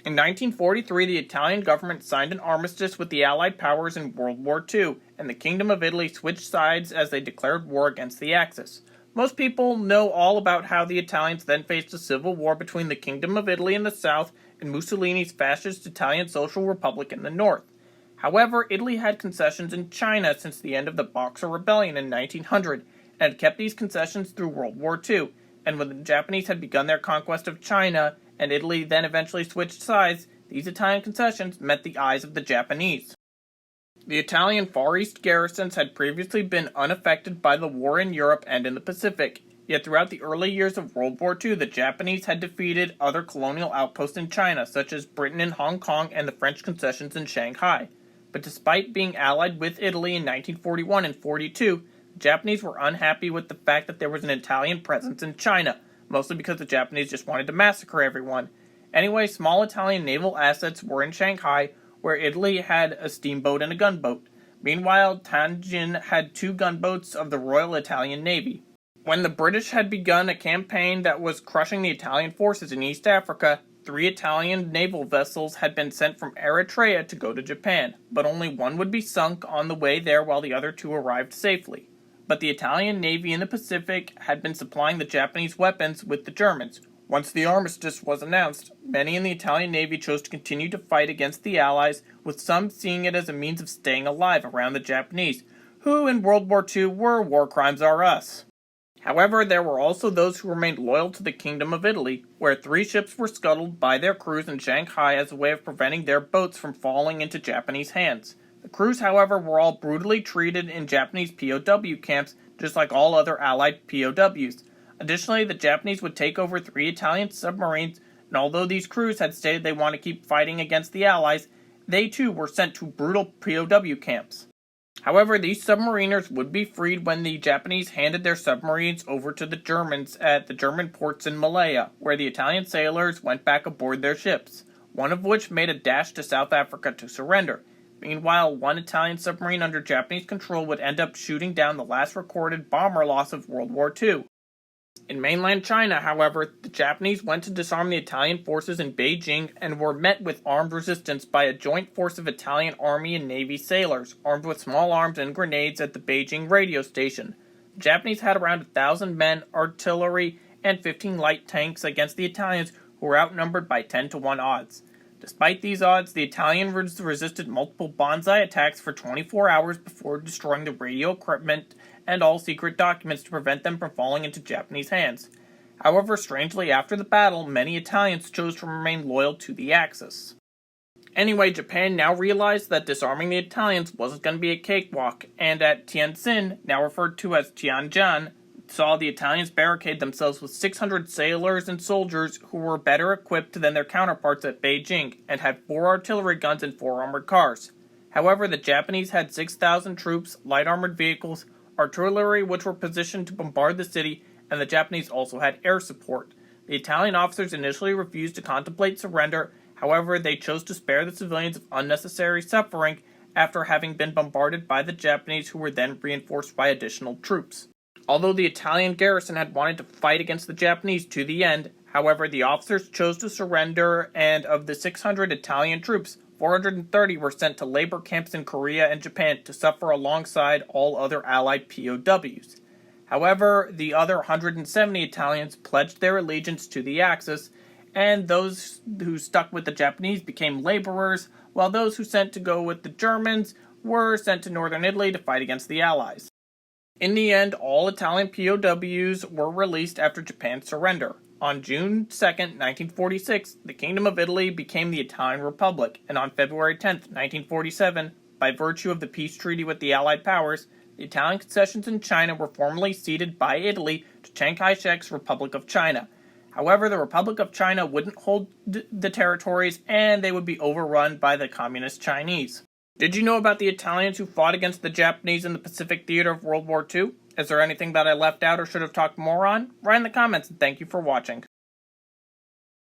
In 1943, the Italian government signed an armistice with the Allied powers in World War II, and the Kingdom of Italy switched sides as they declared war against the Axis. Most people know all about how the Italians then faced a civil war between the Kingdom of Italy in the south and Mussolini's fascist Italian Social Republic in the north. However, Italy had concessions in China since the end of the Boxer Rebellion in 1900, and had kept these concessions through World War II, and when the Japanese had begun their conquest of China, and Italy then eventually switched sides, these Italian concessions met the eyes of the Japanese. The Italian Far East garrisons had previously been unaffected by the war in Europe and in the Pacific, yet throughout the early years of World War II, the Japanese had defeated other colonial outposts in China, such as Britain in Hong Kong and the French concessions in Shanghai. But despite being allied with Italy in 1941 and 42, the Japanese were unhappy with the fact that there was an Italian presence in China, mostly because the Japanese just wanted to massacre everyone. Anyway, small Italian naval assets were in Shanghai, where Italy had a steamboat and a gunboat. Meanwhile, Tianjin had 2 gunboats of the Royal Italian Navy. When the British had begun a campaign that was crushing the Italian forces in East Africa, 3 Italian naval vessels had been sent from Eritrea to go to Japan, but only one would be sunk on the way there while the other 2 arrived safely. But the Italian Navy in the Pacific had been supplying the Japanese weapons with the Germans. Once the armistice was announced, many in the Italian Navy chose to continue to fight against the Allies, with some seeing it as a means of staying alive around the Japanese, who in World War II were war crimes are us. However, there were also those who remained loyal to the Kingdom of Italy, where 3 ships were scuttled by their crews in Shanghai as a way of preventing their boats from falling into Japanese hands. The crews, however, were all brutally treated in Japanese POW camps, just like all other Allied POWs. Additionally, the Japanese would take over 3 Italian submarines, and although these crews had stated they want to keep fighting against the Allies, they too were sent to brutal POW camps. However, these submariners would be freed when the Japanese handed their submarines over to the Germans at the German ports in Malaya, where the Italian sailors went back aboard their ships, one of which made a dash to South Africa to surrender. Meanwhile, one Italian submarine under Japanese control would end up shooting down the last recorded bomber loss of World War II. In mainland China, however, the Japanese went to disarm the Italian forces in Beijing and were met with armed resistance by a joint force of Italian Army and Navy sailors, armed with small arms and grenades at the Beijing radio station. The Japanese had around 1,000 men, artillery, and 15 light tanks against the Italians, who were outnumbered by 10-to-1 odds. Despite these odds, the Italians resisted multiple banzai attacks for 24 hours before destroying the radio equipment and all secret documents to prevent them from falling into Japanese hands. However, strangely, after the battle, many Italians chose to remain loyal to the Axis. Anyway, Japan now realized that disarming the Italians wasn't going to be a cakewalk, and at Tianjin, now referred to as Tianjin, saw the Italians barricade themselves with 600 sailors and soldiers who were better equipped than their counterparts at Beijing, and had 4 artillery guns and 4 armored cars. However, the Japanese had 6,000 troops, light armored vehicles, artillery which were positioned to bombard the city, and the Japanese also had air support. The Italian officers initially refused to contemplate surrender, however they chose to spare the civilians of unnecessary suffering after having been bombarded by the Japanese, who were then reinforced by additional troops. Although the Italian garrison had wanted to fight against the Japanese to the end, however the officers chose to surrender, and of the 600 Italian troops, 430 were sent to labor camps in Korea and Japan to suffer alongside all other Allied POWs. However, the other 170 Italians pledged their allegiance to the Axis, and those who stuck with the Japanese became laborers, while those who sent to go with the Germans were sent to northern Italy to fight against the Allies. In the end, all Italian POWs were released after Japan's surrender. On June 2, 1946, the Kingdom of Italy became the Italian Republic, and on February 10, 1947, by virtue of the peace treaty with the Allied powers, the Italian concessions in China were formally ceded by Italy to Chiang Kai-shek's Republic of China. However, the Republic of China wouldn't hold the territories, and they would be overrun by the Communist Chinese. Did you know about the Italians who fought against the Japanese in the Pacific theater of World War II? Is there anything that I left out or should have talked more on? Write in the comments, and thank you for watching.